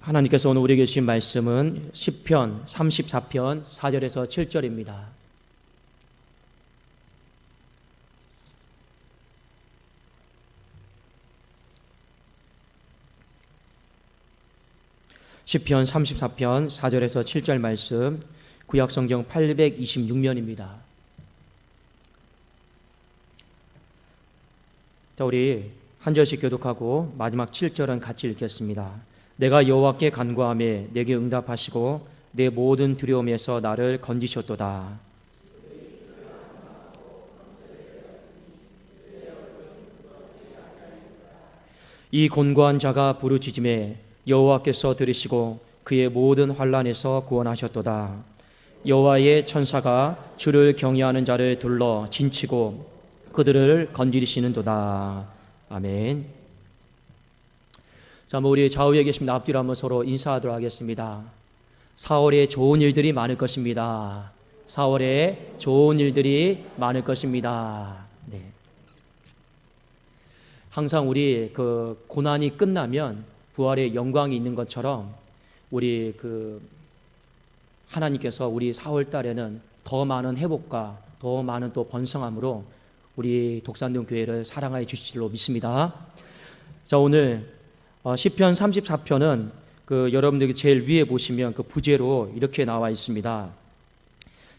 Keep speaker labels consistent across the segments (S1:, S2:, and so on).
S1: 하나님께서 오늘 우리에게 주신 말씀은 시편 34편 4절에서 7절입니다. 시편 34편 4절에서 7절 말씀, 구약성경 826면입니다. 자, 우리 한 절씩 교독하고 마지막 7절은 같이 읽겠습니다. 내가 여호와께 간구하며 내게 응답하시고 내 모든 두려움에서 나를 건지셨도다. 이 곤고한 자가 부르짖음에 여호와께서 들으시고 그의 모든 환난에서 구원하셨도다. 여호와의 천사가 주를 경외하는 자를 둘러 진치고 그들을 건지시는도다. 아멘. 자, 우리 좌우에 계신 앞뒤로 한번 서로 인사하도록 하겠습니다. 4월에 좋은 일들이 많을 것입니다. 4월에 좋은 일들이 많을 것입니다. 네. 항상 우리 고난이 끝나면 부활의 영광이 있는 것처럼 우리 하나님께서 우리 4월 달에는 더 많은 회복과 더 많은 또 번성함으로 우리 독산동 교회를 사랑하여 주실 줄로 믿습니다. 자, 오늘 시편 34편은 여러분들이 제일 위에 보시면 부제로 이렇게 나와 있습니다.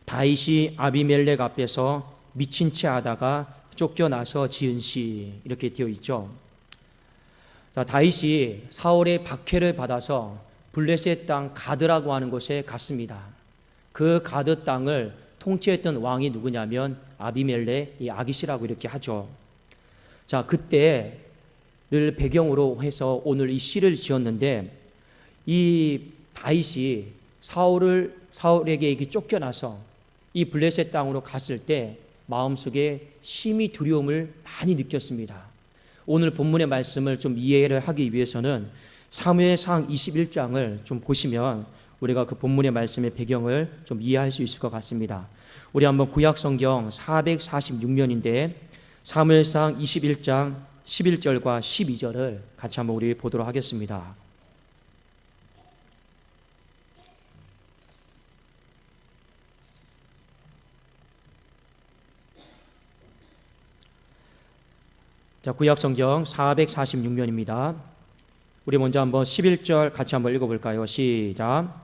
S1: 다윗이 아비멜렉 앞에서 미친 채 하다가 쫓겨나서 지은 시, 이렇게 되어 있죠. 자, 다윗이 사울의 박해를 받아서 블레셋 땅 가드라고 하는 곳에 갔습니다. 그 가드 땅을 통치했던 왕이 누구냐면 아비멜렉, 이 아기시라고 이렇게 하죠. 자, 그때를 배경으로 해서 오늘 이 시를 지었는데, 이 다윗이 사울에게 이렇게 쫓겨나서 이 블레셋 땅으로 갔을 때 마음속에 심히 두려움을 많이 느꼈습니다. 오늘 본문의 말씀을 좀 이해를 하기 위해서는 사무엘상 21장을 좀 보시면 우리가 그 본문의 말씀의 배경을 좀 이해할 수 있을 것 같습니다. 우리 한번 구약성경 446면인데 사무엘상 21장 11절과 12절을 같이 한번 우리 보도록 하겠습니다. 자, 구약성경 446면입니다. 우리 먼저 한번 11절 같이 한번 읽어볼까요? 시작.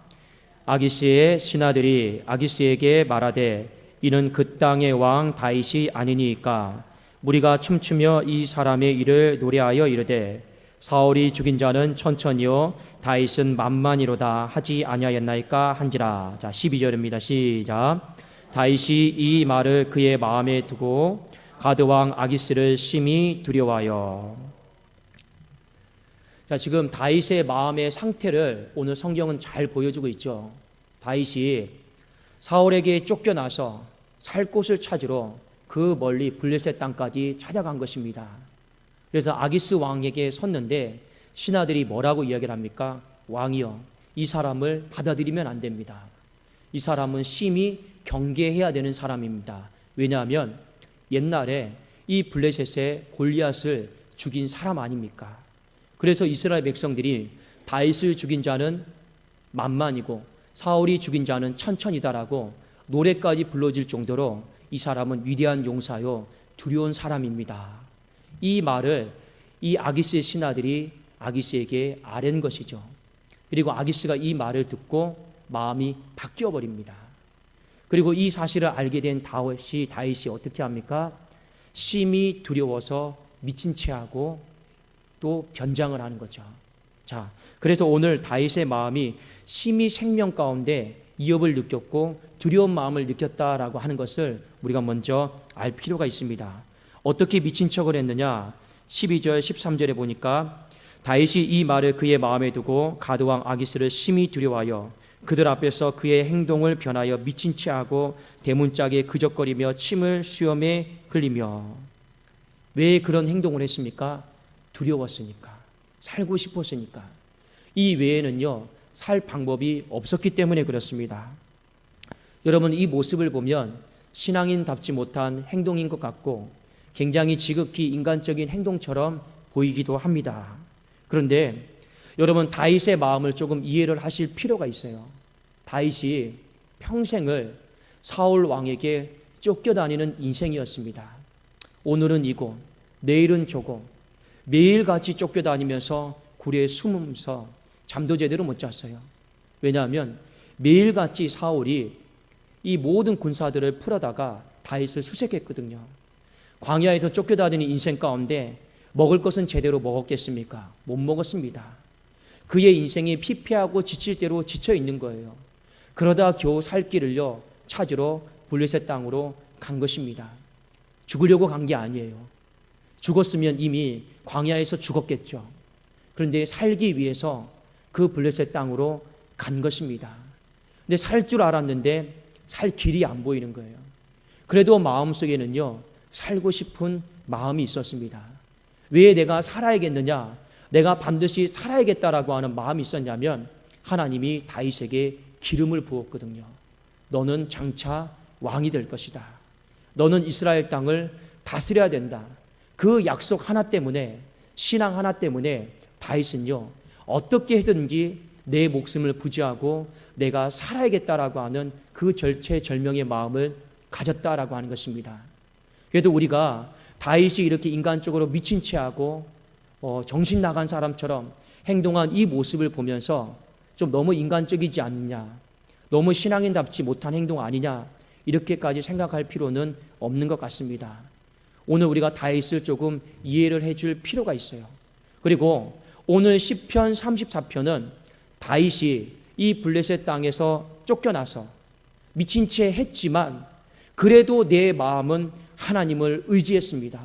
S1: 아기스의 신하들이 아기스에게 말하되 이는 그 땅의 왕 다윗이 아니니까 무리가 춤추며 이 사람의 일을 노래하여 이르되 사울이 죽인 자는 천천히요 다윗은 만만이로다 하지 아니하였나이까 한지라. 자, 12절입니다. 시작. 다윗이 이 말을 그의 마음에 두고 가드왕 아기스를 심히 두려워하여. 자, 지금 다윗의 마음의 상태를 오늘 성경은 잘 보여주고 있죠. 다윗이 사울에게 쫓겨나서 살 곳을 찾으러 그 멀리 블레셋 땅까지 찾아간 것입니다. 그래서 아기스 왕에게 섰는데 신하들이 뭐라고 이야기를 합니까? 왕이여, 이 사람을 받아들이면 안 됩니다. 이 사람은 심히 경계해야 되는 사람입니다. 왜냐하면 옛날에 이 블레셋의 골리앗을 죽인 사람 아닙니까? 그래서 이스라엘 백성들이 다윗을 죽인 자는 만만이고 사울이 죽인 자는 천천히다라고 노래까지 불러질 정도로 이 사람은 위대한 용사요 두려운 사람입니다. 이 말을 이 아기스의 신하들이 아기스에게 아랜 것이죠. 그리고 아기스가 이 말을 듣고 마음이 바뀌어 버립니다. 그리고 이 사실을 알게 된 다윗이 어떻게 합니까? 심히 두려워서 미친 채 하고 또 변장을 하는 거죠. 자, 그래서 오늘 다윗의 마음이 심히 생명 가운데 위협을 느꼈고 두려운 마음을 느꼈다라고 하는 것을 우리가 먼저 알 필요가 있습니다. 어떻게 미친 척을 했느냐? 12절 13절에 보니까 다윗이 이 말을 그의 마음에 두고 가드왕 아기스를 심히 두려워하여 그들 앞에서 그의 행동을 변하여 미친 채 하고 대문짝에 그적거리며 침을 수염에 흘리며. 왜 그런 행동을 했습니까? 두려웠으니까, 살고 싶었으니까. 이 외에는요 살 방법이 없었기 때문에 그렇습니다. 여러분, 이 모습을 보면 신앙인답지 못한 행동인 것 같고 굉장히 지극히 인간적인 행동처럼 보이기도 합니다. 그런데 여러분, 다윗의 마음을 조금 이해를 하실 필요가 있어요. 다윗이 평생을 사울 왕에게 쫓겨다니는 인생이었습니다. 오늘은 이곳, 내일은 저곳, 매일같이 쫓겨다니면서 굴에 숨으면서 잠도 제대로 못 잤어요. 왜냐하면 매일같이 사울이 이 모든 군사들을 풀어다가 다윗을 수색했거든요. 광야에서 쫓겨다니는 인생 가운데 먹을 것은 제대로 먹었겠습니까? 못 먹었습니다. 그의 인생이 피폐하고 지칠 대로 지쳐 있는 거예요. 그러다 겨우 살 길을요 찾으러 블레셋 땅으로 간 것입니다. 죽으려고 간 게 아니에요. 죽었으면 이미 광야에서 죽었겠죠. 그런데 살기 위해서 그 블레셋 땅으로 간 것입니다. 근데 살 줄 알았는데 살 길이 안 보이는 거예요. 그래도 마음속에는요 살고 싶은 마음이 있었습니다. 왜 내가 살아야겠느냐, 내가 반드시 살아야겠다라고 하는 마음이 있었냐면 하나님이 다윗에게 기름을 부었거든요. 너는 장차 왕이 될 것이다. 너는 이스라엘 땅을 다스려야 된다. 그 약속 하나 때문에, 신앙 하나 때문에 다윗은요 어떻게 해든지 내 목숨을 부지하고 내가 살아야겠다라고 하는 그 절체절명의 마음을 가졌다라고 하는 것입니다. 그래도 우리가 다윗이 이렇게 인간적으로 미친 채하고 정신 나간 사람처럼 행동한 이 모습을 보면서 좀 너무 인간적이지 않느냐, 너무 신앙인답지 못한 행동 아니냐, 이렇게까지 생각할 필요는 없는 것 같습니다. 오늘 우리가 다윗을 조금 이해를 해줄 필요가 있어요. 그리고 오늘 시편 34편은 다윗이 이 블레셋 땅에서 쫓겨나서 미친 채 했지만 그래도 내 마음은 하나님을 의지했습니다.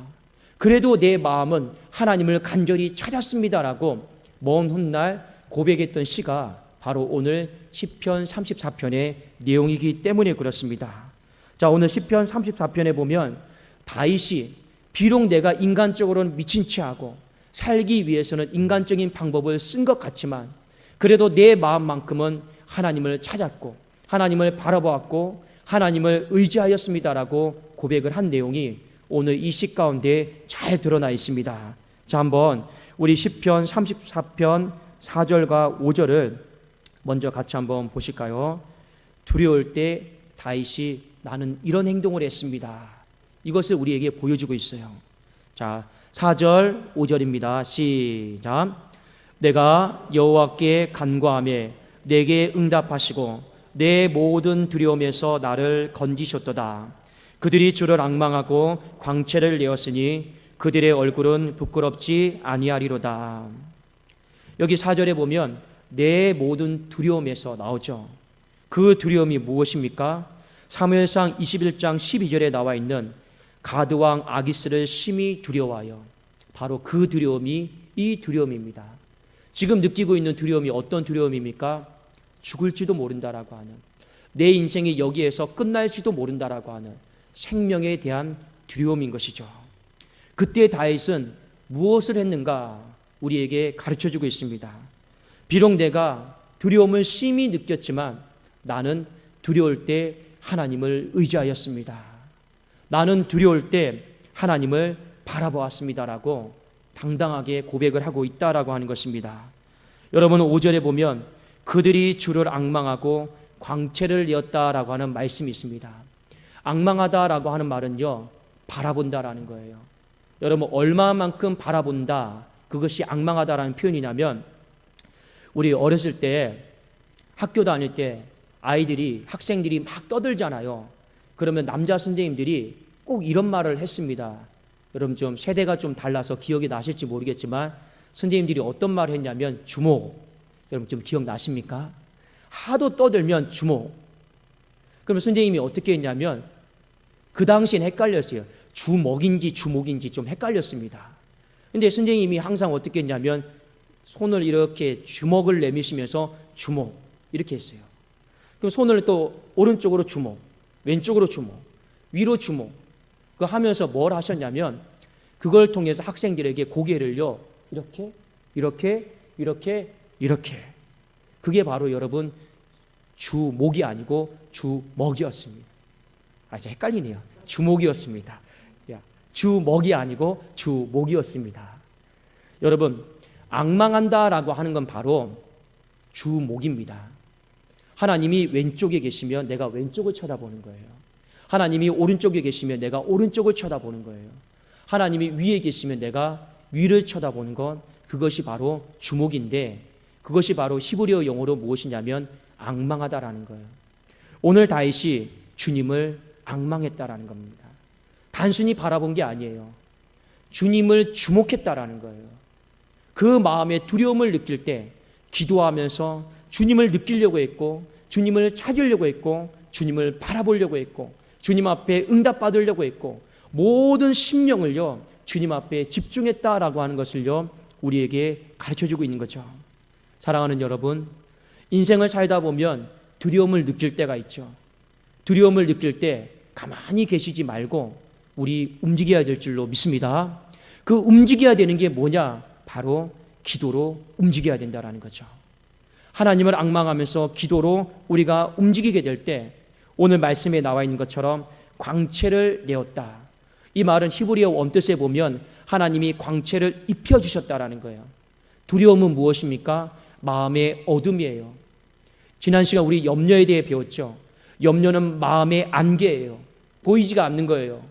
S1: 그래도 내 마음은 하나님을 간절히 찾았습니다라고 먼 훗날 고백했던 시가 바로 오늘 시편 34편의 내용이기 때문에 그렇습니다. 자, 오늘 시편 34편에 보면 다윗이 비록 내가 인간적으로는 미친 채하고 살기 위해서는 인간적인 방법을 쓴 것 같지만 그래도 내 마음만큼은 하나님을 찾았고 하나님을 바라보았고 하나님을 의지하였습니다라고 고백을 한 내용이 오늘 이 시 가운데 잘 드러나 있습니다. 자, 한번 우리 시편 34편 4절과 5절을 먼저 같이 한번 보실까요? 두려울 때 다윗이 나는 이런 행동을 했습니다. 이것을 우리에게 보여주고 있어요. 자, 4절 5절입니다. 시작. 내가 여호와께 간구하며 내게 응답하시고 내 모든 두려움에서 나를 건지셨도다. 그들이 주를 앙망하고 광채를 내었으니 그들의 얼굴은 부끄럽지 아니하리로다. 여기 4절에 보면 내 모든 두려움에서 나오죠. 그 두려움이 무엇입니까? 사무엘상 21장 12절에 나와 있는 가드왕 아기스를 심히 두려워하여, 바로 그 두려움이 이 두려움입니다. 지금 느끼고 있는 두려움이 어떤 두려움입니까? 죽을지도 모른다라고 하는, 내 인생이 여기에서 끝날지도 모른다라고 하는 생명에 대한 두려움인 것이죠. 그때 다윗은 무엇을 했는가 우리에게 가르쳐주고 있습니다. 비록 내가 두려움을 심히 느꼈지만 나는 두려울 때 하나님을 의지하였습니다. 나는 두려울 때 하나님을 바라보았습니다라고 당당하게 고백을 하고 있다라고 하는 것입니다. 여러분, 5절에 보면 그들이 주를 앙망하고 광채를 내었다라고 하는 말씀이 있습니다. 앙망하다라고 하는 말은요, 바라본다라는 거예요. 여러분, 얼마만큼 바라본다, 그것이 앙망하다라는 표현이냐면, 우리 어렸을 때 학교 다닐 때 아이들이, 학생들이 막 떠들잖아요. 그러면 남자 선생님들이 꼭 이런 말을 했습니다. 여러분, 좀 세대가 좀 달라서 기억이 나실지 모르겠지만 선생님들이 어떤 말을 했냐면 주목. 여러분 좀 기억나십니까? 하도 떠들면 주목. 그러면 선생님이 어떻게 했냐면 그 당시엔 헷갈렸어요. 주먹인지 주목인지 좀 헷갈렸습니다. 근데 선생님이 항상 어떻게 했냐면 손을 이렇게 주먹을 내미시면서 주목 이렇게 했어요. 그럼 손을 또 오른쪽으로 주목, 왼쪽으로 주목, 위로 주목, 그 하면서 뭘 하셨냐면 그걸 통해서 학생들에게 고개를요 이렇게 이렇게 이렇게 이렇게, 그게 바로 여러분 주목이 아니고 주먹이었습니다. 이제 헷갈리네요. 주목이었습니다. 주먹이 아니고 주목이었습니다. 여러분, 앙망한다라고 하는 건 바로 주목입니다. 하나님이 왼쪽에 계시면 내가 왼쪽을 쳐다보는 거예요. 하나님이 오른쪽에 계시면 내가 오른쪽을 쳐다보는 거예요. 하나님이 위에 계시면 내가 위를 쳐다보는 건 그것이 바로 주목인데, 그것이 바로 히브리어 용어로 무엇이냐면 앙망하다라는 거예요. 오늘 다윗이 주님을 앙망했다라는 겁니다. 단순히 바라본 게 아니에요. 주님을 주목했다라는 거예요. 그 마음의 두려움을 느낄 때 기도하면서 주님을 느끼려고 했고, 주님을 찾으려고 했고, 주님을 바라보려고 했고, 주님 앞에 응답받으려고 했고, 모든 심령을요 주님 앞에 집중했다라고 하는 것을요 우리에게 가르쳐주고 있는 거죠. 사랑하는 여러분, 인생을 살다 보면 두려움을 느낄 때가 있죠. 두려움을 느낄 때 가만히 계시지 말고 우리 움직여야 될 줄로 믿습니다. 그 움직여야 되는 게 뭐냐? 바로 기도로 움직여야 된다라는 거죠. 하나님을 앙망하면서 기도로 우리가 움직이게 될 때 오늘 말씀에 나와 있는 것처럼 광채를 내었다. 이 말은 히브리어 원뜻에 보면 하나님이 광채를 입혀주셨다라는 거예요. 두려움은 무엇입니까? 마음의 어둠이에요. 지난 시간 우리 염려에 대해 배웠죠. 염려는 마음의 안개예요. 보이지가 않는 거예요.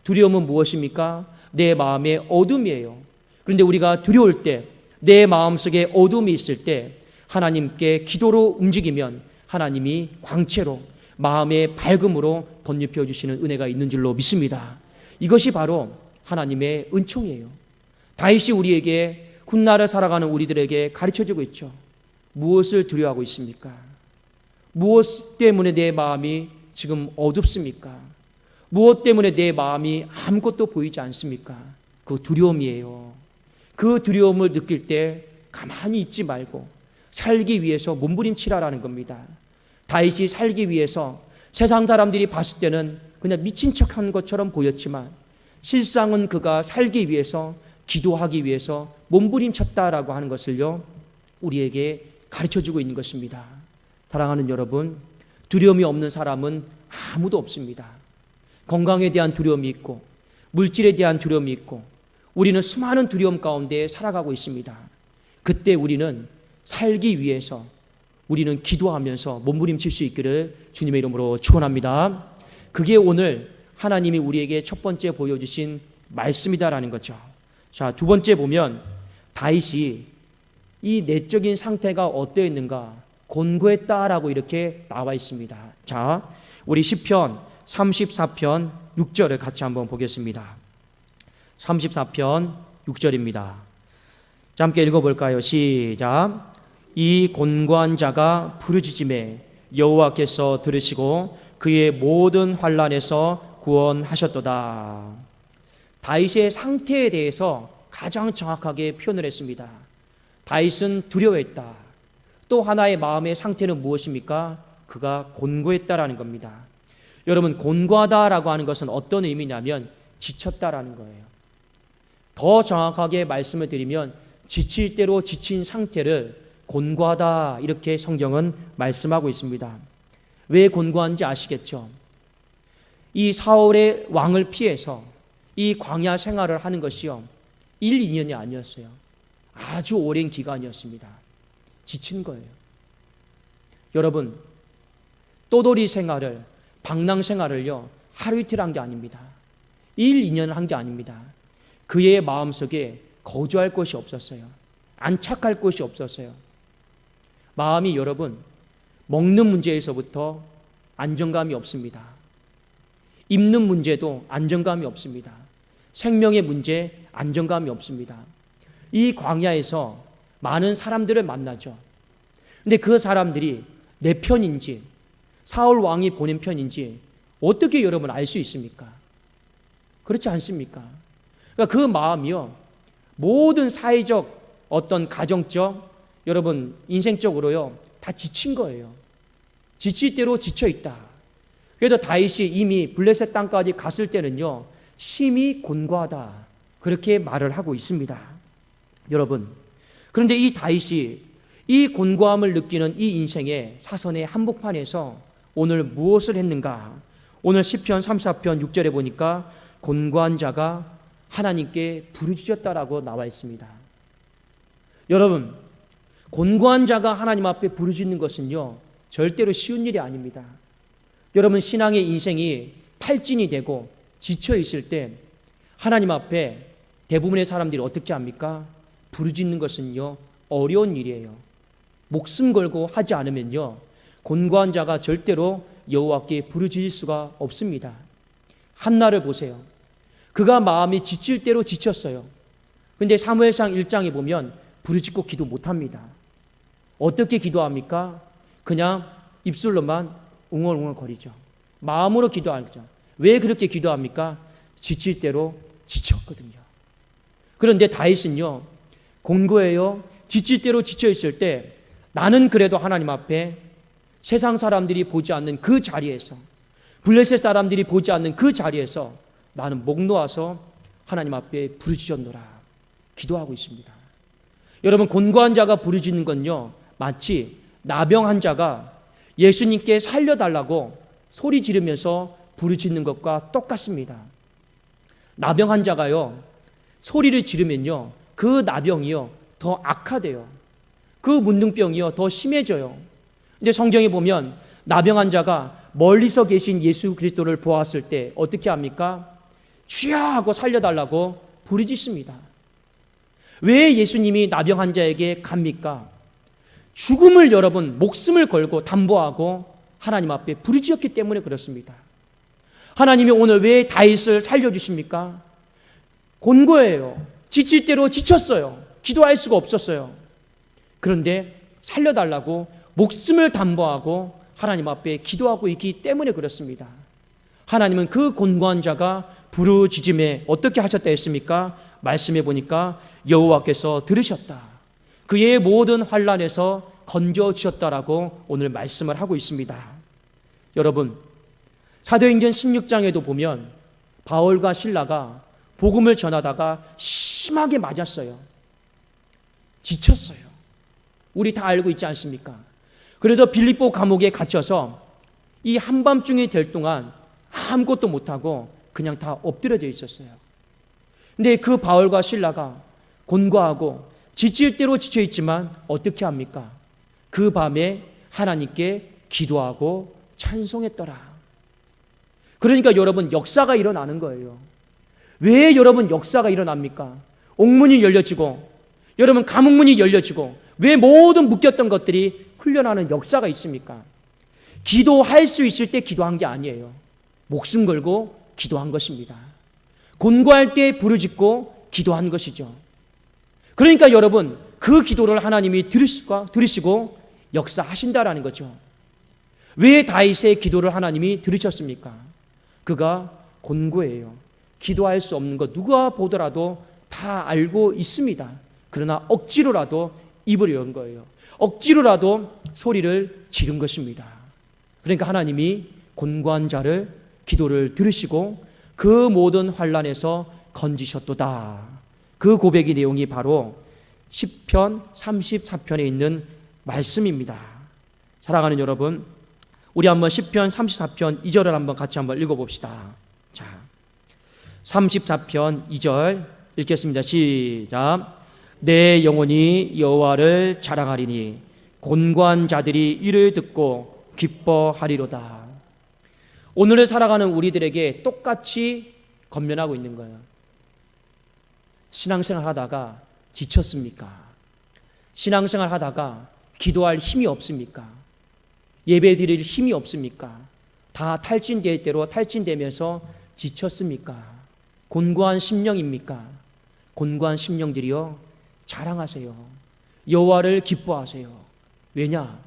S1: 두려움은 무엇입니까? 내 마음의 어둠이에요. 그런데 우리가 두려울 때, 내 마음속에 어둠이 있을 때 하나님께 기도로 움직이면 하나님이 광채로 마음의 밝음으로 덧입혀 주시는 은혜가 있는 줄로 믿습니다. 이것이 바로 하나님의 은총이에요. 다윗이 우리에게, 훗날을 살아가는 우리들에게 가르쳐주고 있죠. 무엇을 두려워하고 있습니까? 무엇 때문에 내 마음이 지금 어둡습니까? 무엇 때문에 내 마음이 아무것도 보이지 않습니까? 그 두려움이에요. 그 두려움을 느낄 때 가만히 있지 말고 살기 위해서 몸부림치라라는 겁니다. 다윗이 살기 위해서 세상 사람들이 봤을 때는 그냥 미친 척한 것처럼 보였지만 실상은 그가 살기 위해서, 기도하기 위해서 몸부림쳤다라고 하는 것을요 우리에게 가르쳐주고 있는 것입니다. 사랑하는 여러분, 두려움이 없는 사람은 아무도 없습니다. 건강에 대한 두려움이 있고, 물질에 대한 두려움이 있고, 우리는 수많은 두려움 가운데 살아가고 있습니다. 그때 우리는 살기 위해서 우리는 기도하면서 몸부림칠 수 있기를 주님의 이름으로 축원합니다. 그게 오늘 하나님이 우리에게 첫 번째 보여주신 말씀이다라는 거죠. 자, 두 번째 보면 다윗이 이 내적인 상태가 어떠했는가? 곤고했다라고 이렇게 나와 있습니다. 자, 우리 시편 34편 6절을 같이 한번 보겠습니다. 34편 6절입니다. 자, 함께 읽어볼까요? 시작. 이 곤고한 자가 부르짖음에 여호와께서 들으시고 그의 모든 환난에서 구원하셨도다. 다윗의 상태에 대해서 가장 정확하게 표현을 했습니다. 다윗은 두려워했다. 또 하나의 마음의 상태는 무엇입니까? 그가 곤고했다라는 겁니다. 여러분, 곤고하다라고 하는 것은 어떤 의미냐면 지쳤다라는 거예요. 더 정확하게 말씀을 드리면 지칠 대로 지친 상태를 곤고하다 이렇게 성경은 말씀하고 있습니다. 왜 곤고한지 아시겠죠? 이 사울의 왕을 피해서 이 광야 생활을 하는 것이요 1, 2년이 아니었어요. 아주 오랜 기간이었습니다. 지친 거예요. 여러분, 떠돌이 생활을, 방랑 생활을요 하루 이틀 한 게 아닙니다. 1, 2년을 한 게 아닙니다. 그의 마음속에 거주할 곳이 없었어요. 안착할 곳이 없었어요. 마음이 여러분, 먹는 문제에서부터 안정감이 없습니다. 입는 문제도 안정감이 없습니다. 생명의 문제, 안정감이 없습니다. 이 광야에서 많은 사람들을 만나죠. 근데 그 사람들이 내 편인지, 사울 왕이 보낸 편인지 어떻게 여러분 알 수 있습니까? 그렇지 않습니까? 그러니까 그 마음이요, 모든 사회적, 어떤 가정적, 여러분 인생적으로요 다 지친 거예요. 지칠 대로 지쳐 있다. 그래도 다윗이 이미 블레셋 땅까지 갔을 때는요 심히 곤고하다 그렇게 말을 하고 있습니다. 여러분, 그런데 이 다윗이 이 곤고함을 느끼는 이 인생의 사선의 한복판에서 오늘 무엇을 했는가? 오늘 시편 34편 6절에 보니까 곤고한 자가 하나님께 부르짖었다라고 나와 있습니다. 여러분, 곤고한 자가 하나님 앞에 부르짖는 것은요, 절대로 쉬운 일이 아닙니다. 여러분, 신앙의 인생이 탈진이 되고 지쳐 있을 때 하나님 앞에 대부분의 사람들이 어떻게 합니까? 부르짖는 것은요, 어려운 일이에요. 목숨 걸고 하지 않으면요, 곤고한 자가 절대로 여호와께 부르짖을 수가 없습니다. 한나를 보세요. 그가 마음이 지칠 대로 지쳤어요. 근데 사무엘상 1장에 보면 부르짖고 기도 못합니다. 어떻게 기도합니까? 그냥 입술로만 웅얼웅얼 거리죠. 마음으로 기도하죠. 왜 그렇게 기도합니까? 지칠 대로 지쳤거든요. 그런데 다윗은요, 곤고해요. 지칠 대로 지쳐 있을 때 나는 그래도 하나님 앞에 세상 사람들이 보지 않는 그 자리에서, 블레셋 사람들이 보지 않는 그 자리에서 나는 목 놓아서 하나님 앞에 부르짖었노라 기도하고 있습니다. 여러분, 곤고한 자가 부르짖는 건요, 마치 나병한 자가 예수님께 살려달라고 소리 지르면서 부르짖는 것과 똑같습니다. 나병한 자가요, 소리를 지르면요, 그 나병이요 더 악화돼요. 그 문둥병이요 더 심해져요. 근데 성경에 보면 나병한 자가 멀리서 계신 예수 그리스도를 보았을 때 어떻게 합니까? 주여 하고 살려달라고 부르짖습니다. 왜 예수님이 나병한 자에게 갑니까? 죽음을 여러분 목숨을 걸고 담보하고 하나님 앞에 부르짖었기 때문에 그렇습니다. 하나님이 오늘 왜 다윗을 살려주십니까? 곤고해요. 지칠 대로 지쳤어요. 기도할 수가 없었어요. 그런데 살려달라고 목숨을 담보하고 하나님 앞에 기도하고 있기 때문에 그렇습니다. 하나님은 그 곤고한 자가 부르짖음에 어떻게 하셨다 했습니까? 말씀해 보니까 여호와께서 들으셨다. 그의 모든 환난에서 건져주셨다라고 오늘 말씀을 하고 있습니다. 여러분, 사도행전 16장에도 보면 바울과 실라가 복음을 전하다가 심하게 맞았어요. 지쳤어요. 우리 다 알고 있지 않습니까? 그래서 빌립보 감옥에 갇혀서 이 한밤중이 될 동안 아무것도 못하고 그냥 다 엎드려져 있었어요. 근데 그 바울과 실라가 곤고하고 지칠 대로 지쳐 있지만 어떻게 합니까? 그 밤에 하나님께 기도하고 찬송했더라. 그러니까 여러분, 역사가 일어나는 거예요. 왜 여러분 역사가 일어납니까? 옥문이 열려지고 여러분 감옥문이 열려지고 왜 모든 묶였던 것들이 풀려나는 역사가 있습니까? 기도할 수 있을 때 기도한 게 아니에요. 목숨 걸고 기도한 것입니다. 곤고할 때 부르짖고 기도한 것이죠. 그러니까 여러분, 그 기도를 하나님이 들으시고 역사하신다라는 거죠. 왜 다윗의 기도를 하나님이 들으셨습니까? 그가 곤고해요. 기도할 수 없는 것 누가 보더라도 다 알고 있습니다. 그러나 억지로라도 입을 연 거예요. 억지로라도 소리를 지른 것입니다. 그러니까 하나님이 곤고한 자를 기도를 들으시고 그 모든 환난에서 건지셨도다. 그 고백의 내용이 바로 시편 34편에 있는 말씀입니다. 사랑하는 여러분, 우리 한번 시편 34편 2절을 한번 같이 한번 읽어봅시다. 자, 34편 2절 읽겠습니다. 시작. 내 영혼이 여호와를 자랑하리니 곤고한 자들이 이를 듣고 기뻐하리로다. 오늘을 살아가는 우리들에게 똑같이 권면하고 있는 거예요. 신앙생활 하다가 지쳤습니까? 신앙생활 하다가 기도할 힘이 없습니까? 예배 드릴 힘이 없습니까? 다 탈진될 대로 탈진되면서 지쳤습니까? 곤고한 심령입니까? 곤고한 심령들이여 자랑하세요. 여호와를 기뻐하세요. 왜냐?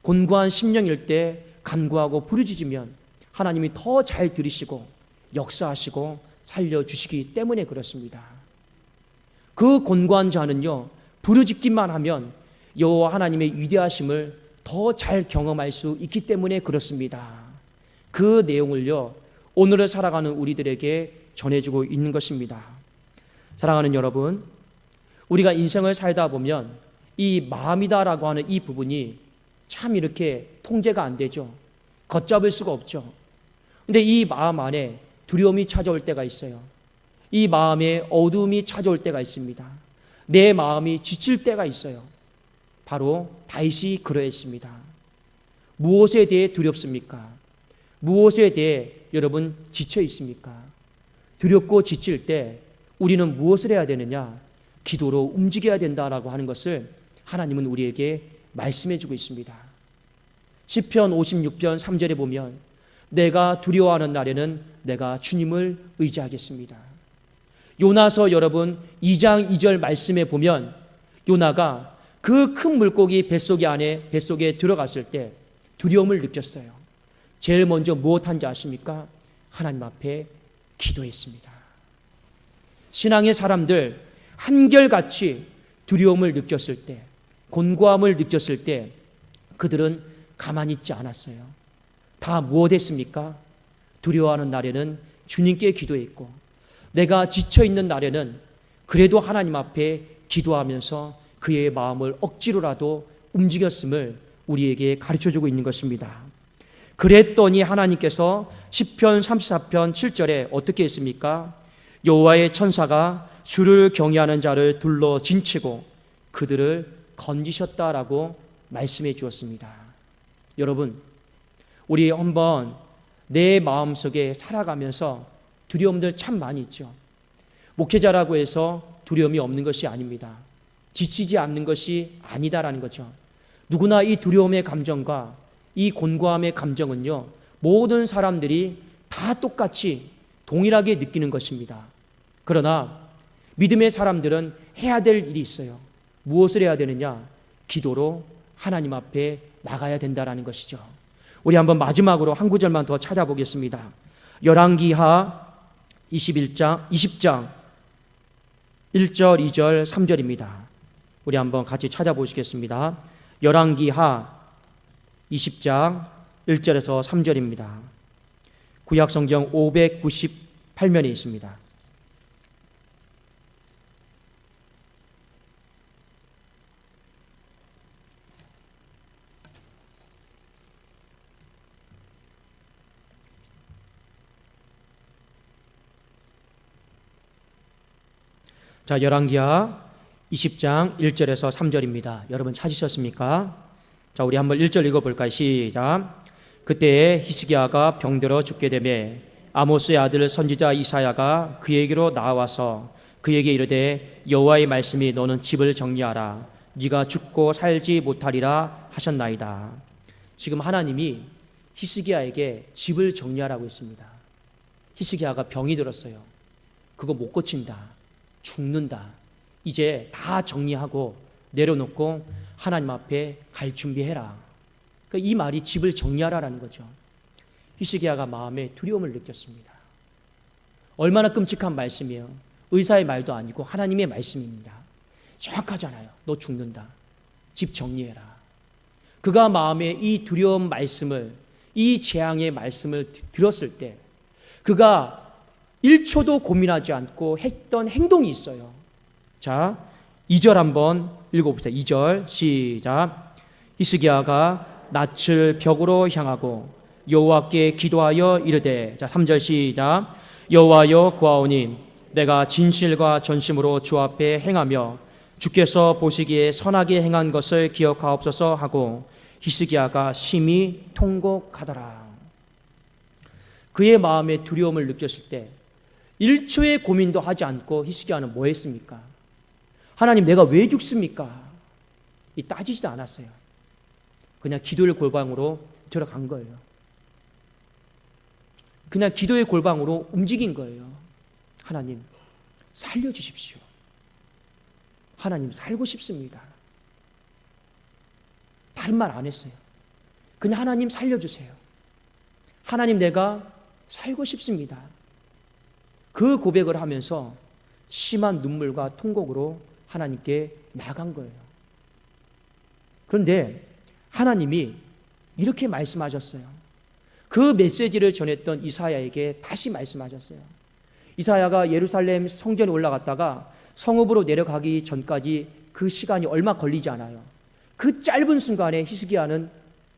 S1: 곤고한 심령일 때 간구하고 부르짖으면 하나님이 더 잘 들으시고 역사하시고 살려주시기 때문에 그렇습니다. 그 곤고한 자는요, 부르짖기만 하면 여호와 하나님의 위대하심을 더 잘 경험할 수 있기 때문에 그렇습니다. 그 내용을요, 오늘을 살아가는 우리들에게 전해주고 있는 것입니다. 사랑하는 여러분, 우리가 인생을 살다 보면 이 마음이다라고 하는 이 부분이 참 이렇게 통제가 안 되죠. 걷잡을 수가 없죠. 근데 이 마음 안에 두려움이 찾아올 때가 있어요. 이 마음에 어두움이 찾아올 때가 있습니다. 내 마음이 지칠 때가 있어요. 바로 다윗이 그러했습니다. 무엇에 대해 두렵습니까? 무엇에 대해 여러분 지쳐 있습니까? 두렵고 지칠 때 우리는 무엇을 해야 되느냐? 기도로 움직여야 된다라고 하는 것을 하나님은 우리에게 말씀해 주고 있습니다. 시편 56편 3절에 보면 내가 두려워하는 날에는 내가 주님을 의지하겠습니다. 요나서 여러분 2장 2절 말씀에 보면 요나가 그 큰 물고기 뱃속에 들어갔을 때 두려움을 느꼈어요. 제일 먼저 무엇한지 아십니까? 하나님 앞에 기도했습니다. 신앙의 사람들 한결같이 두려움을 느꼈을 때, 곤고함을 느꼈을 때 그들은 가만히 있지 않았어요. 다 무엇 했습니까? 두려워하는 날에는 주님께 기도했고, 내가 지쳐있는 날에는 그래도 하나님 앞에 기도하면서 그의 마음을 억지로라도 움직였음을 우리에게 가르쳐주고 있는 것입니다. 그랬더니 하나님께서 시편 34편 7절에 어떻게 했습니까? 여호와의 천사가 주를 경외하는 자를 둘러 진치고 그들을 건지셨다라고 말씀해 주었습니다. 여러분, 우리 한번 내 마음속에 살아가면서 두려움들 참 많이 있죠. 목회자라고 해서 두려움이 없는 것이 아닙니다. 지치지 않는 것이 아니다라는 거죠. 누구나 이 두려움의 감정과 이 곤고함의 감정은요, 모든 사람들이 다 똑같이 동일하게 느끼는 것입니다. 그러나 믿음의 사람들은 해야 될 일이 있어요. 무엇을 해야 되느냐? 기도로 하나님 앞에 나가야 된다라는 것이죠. 우리 한번 마지막으로 한 구절만 더 찾아보겠습니다. 열왕기하 20장 1절, 2절, 3절입니다. 우리 한번 같이 찾아보시겠습니다. 열왕기하 20장 1절에서 3절입니다. 구약성경 598면에 있습니다. 자, 열왕기하 20장 1절에서 3절입니다. 여러분 찾으셨습니까? 자, 우리 한번 1절 읽어볼까요? 시작. 그때에 히스기야가 병들어 죽게 되매 아모스의 아들 선지자 이사야가 그에게로 나와서 그에게 이르되 여호와의 말씀이 너는 집을 정리하라. 네가 죽고 살지 못하리라 하셨나이다. 지금 하나님이 히스기야에게 집을 정리하라고 했습니다. 히스기야가 병이 들었어요. 그거 못 고친다. 죽는다. 이제 다 정리하고 내려놓고 하나님 앞에 갈 준비해라. 그러니까 이 말이 집을 정리하라라는 거죠. 히스기야가 마음에 두려움을 느꼈습니다. 얼마나 끔찍한 말씀이에요. 의사의 말도 아니고 하나님의 말씀입니다. 정확하잖아요. 너 죽는다. 집 정리해라. 그가 마음에 이 두려운 말씀을, 이 재앙의 말씀을 들었을 때 그가 1초도 고민하지 않고 했던 행동이 있어요. 자, 2절 한번 읽어봅시다. 2절 시작. 히스기야가 낯을 벽으로 향하고 여호와께 기도하여 이르되, 자 3절 시작. 여호와여 구하오니 내가 진실과 전심으로 주 앞에 행하며 주께서 보시기에 선하게 행한 것을 기억하옵소서 하고 히스기야가 심히 통곡하더라. 그의 마음에 두려움을 느꼈을 때 1초의 고민도 하지 않고 히스기야는 뭐 했습니까? 하나님, 내가 왜 죽습니까? 따지지도 않았어요. 그냥 기도의 골방으로 들어간 거예요. 그냥 기도의 골방으로 움직인 거예요. 하나님, 살려주십시오. 하나님, 살고 싶습니다. 다른 말 안 했어요. 그냥 하나님 살려주세요. 하나님, 내가 살고 싶습니다. 그 고백을 하면서 심한 눈물과 통곡으로 하나님께 나간 거예요. 그런데 하나님이 이렇게 말씀하셨어요. 그 메시지를 전했던 이사야에게 다시 말씀하셨어요. 이사야가 예루살렘 성전에 올라갔다가 성읍으로 내려가기 전까지 그 시간이 얼마 걸리지 않아요. 그 짧은 순간에 히스기야는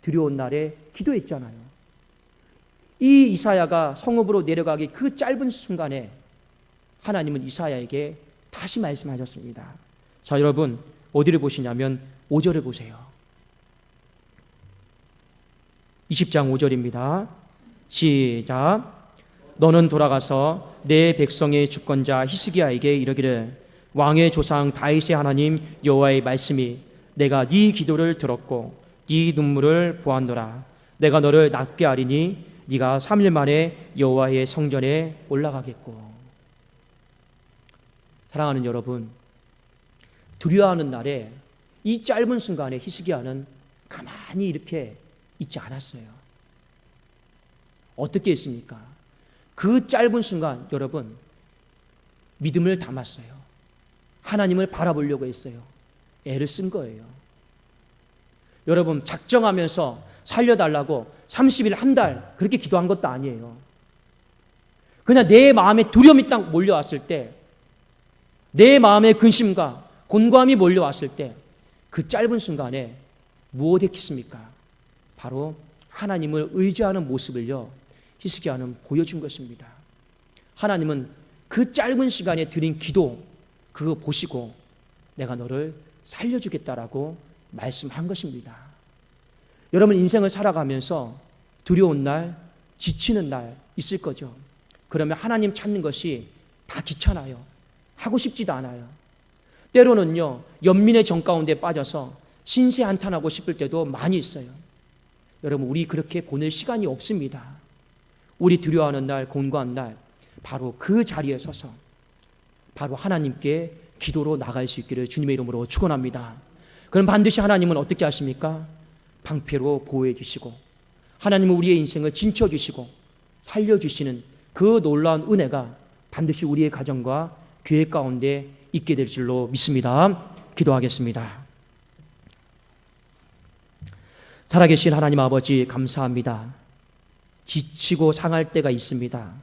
S1: 두려운 날에 기도했잖아요. 이 이사야가 성읍으로 내려가기 그 짧은 순간에 하나님은 이사야에게 다시 말씀하셨습니다. 자, 여러분 어디를 보시냐면 5절을 보세요. 20장 5절입니다. 시작. 너는 돌아가서 내 백성의 주권자 히스기야에게 이르기를 왕의 조상 다윗의 하나님 여호와의 말씀이 내가 네 기도를 들었고 네 눈물을 보았노라. 내가 너를 낫게 하리니 네가 3일 만에 여호와의 성전에 올라가겠고. 사랑하는 여러분, 두려워하는 날에 이 짧은 순간에 히스기야는 가만히 이렇게 있지 않았어요. 어떻게 했습니까? 그 짧은 순간 여러분 믿음을 담았어요. 하나님을 바라보려고 했어요. 애를 쓴 거예요. 여러분 작정하면서 살려달라고 30일 한 달 그렇게 기도한 것도 아니에요. 그냥 내 마음에 두려움이 딱 몰려왔을 때, 내 마음의 근심과 곤고함이 몰려왔을 때 그 짧은 순간에 무엇 했겠습니까? 바로 하나님을 의지하는 모습을요 히스기야는 보여준 것입니다. 하나님은 그 짧은 시간에 드린 기도 그거 보시고 내가 너를 살려주겠다라고 말씀한 것입니다. 여러분 인생을 살아가면서 두려운 날, 지치는 날 있을 거죠. 그러면 하나님 찾는 것이 다 귀찮아요. 하고 싶지도 않아요. 때로는요 연민의 정 가운데 빠져서 신세한탄하고 싶을 때도 많이 있어요. 여러분 우리 그렇게 보낼 시간이 없습니다. 우리 두려워하는 날, 곤고한 날 바로 그 자리에 서서 바로 하나님께 기도로 나갈 수 있기를 주님의 이름으로 축원합니다. 그럼 반드시 하나님은 어떻게 하십니까? 방패로 보호해 주시고 하나님은 우리의 인생을 진쳐 주시고 살려주시는 그 놀라운 은혜가 반드시 우리의 가정과 교회 가운데 있게 될 줄로 믿습니다. 기도하겠습니다. 살아계신 하나님 아버지 감사합니다. 지치고 상할 때가 있습니다.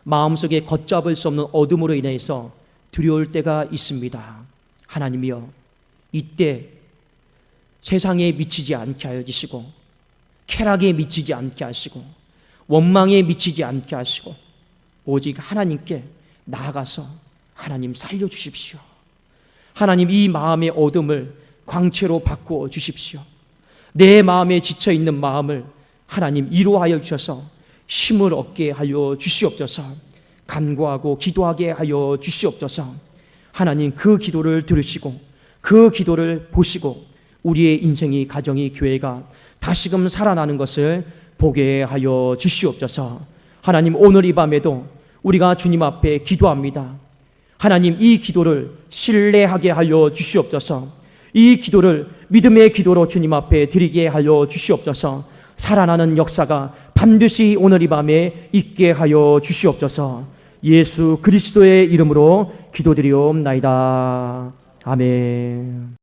S1: 마음속에 걷잡을 수 없는 어둠으로 인해서 두려울 때가 있습니다. 하나님이여 이때 세상에 미치지 않게 하여 주시고 쾌락에 미치지 않게 하시고 원망에 미치지 않게 하시고 오직 하나님께 나아가서 하나님 살려주십시오. 하나님 이 마음의 어둠을 광채로 바꾸어 주십시오. 내 마음에 지쳐있는 마음을 하나님 위로하여 주셔서 힘을 얻게 하여 주시옵소서. 간구하고 기도하게 하여 주시옵소서. 하나님 그 기도를 들으시고 그 기도를 보시고 우리의 인생이 가정이 교회가 다시금 살아나는 것을 보게 하여 주시옵소서. 하나님 오늘 이 밤에도 우리가 주님 앞에 기도합니다. 하나님 이 기도를 신뢰하게 하여 주시옵소서. 이 기도를 믿음의 기도로 주님 앞에 드리게 하여 주시옵소서. 살아나는 역사가 반드시 오늘 이 밤에 있게 하여 주시옵소서. 예수 그리스도의 이름으로 기도드리옵나이다. 아멘.